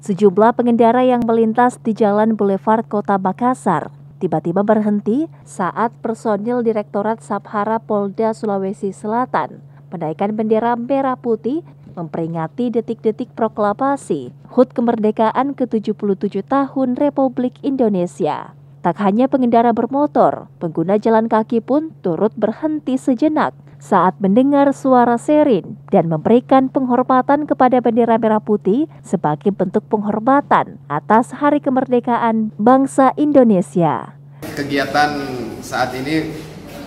Sejumlah pengendara yang melintas di Jalan Boulevard Kota Makassar tiba-tiba berhenti saat personil Direktorat Sabhara Polda Sulawesi Selatan menaikkan bendera merah putih memperingati detik-detik proklamasi HUT kemerdekaan ke-77 tahun Republik Indonesia. Tak hanya pengendara bermotor, pengguna jalan kaki pun turut berhenti sejenak saat mendengar suara serin dan memberikan penghormatan kepada bendera merah putih sebagai bentuk penghormatan atas Hari Kemerdekaan Bangsa Indonesia. Kegiatan saat ini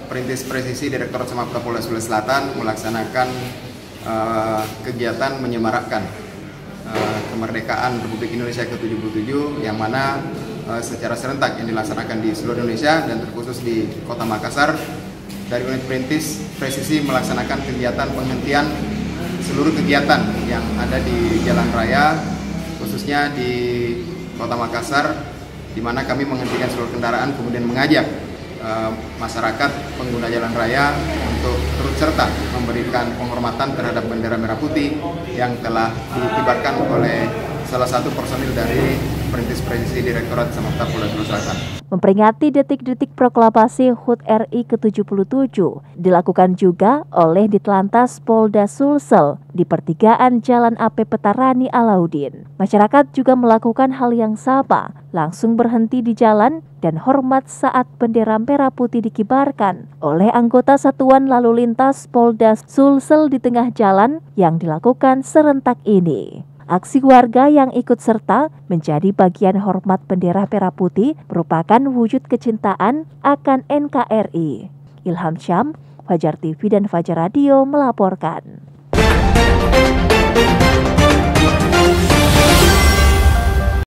Perintis Presisi Direktorat Samapta Polda Sulawesi Selatan melaksanakan kegiatan menyemarakkan kemerdekaan Republik Indonesia ke-77 yang mana secara serentak yang dilaksanakan di seluruh Indonesia dan terkhusus di Kota Makassar. Dari unit Perintis Presisi melaksanakan kegiatan penghentian seluruh kegiatan yang ada di jalan raya, khususnya di Kota Makassar, di mana kami menghentikan seluruh kendaraan kemudian mengajak masyarakat pengguna jalan raya untuk turut serta memberikan penghormatan terhadap bendera merah putih yang telah dikibarkan oleh salah satu personil dari Perintis Presisi Direktorat Samapta Polda Sulawesi Selatan. Memperingati detik-detik proklamasi HUT RI ke-77 dilakukan juga oleh Ditlantas Polda Sulsel di pertigaan Jalan AP Petarani Alauddin. Masyarakat juga melakukan hal yang sama, langsung berhenti di jalan dan hormat saat bendera merah putih dikibarkan oleh anggota Satuan Lalu Lintas Polda Sulsel di tengah jalan yang dilakukan serentak ini. Aksi warga yang ikut serta menjadi bagian hormat bendera merah putih merupakan wujud kecintaan akan NKRI. Ilham Syam, Fajar TV dan Fajar Radio melaporkan.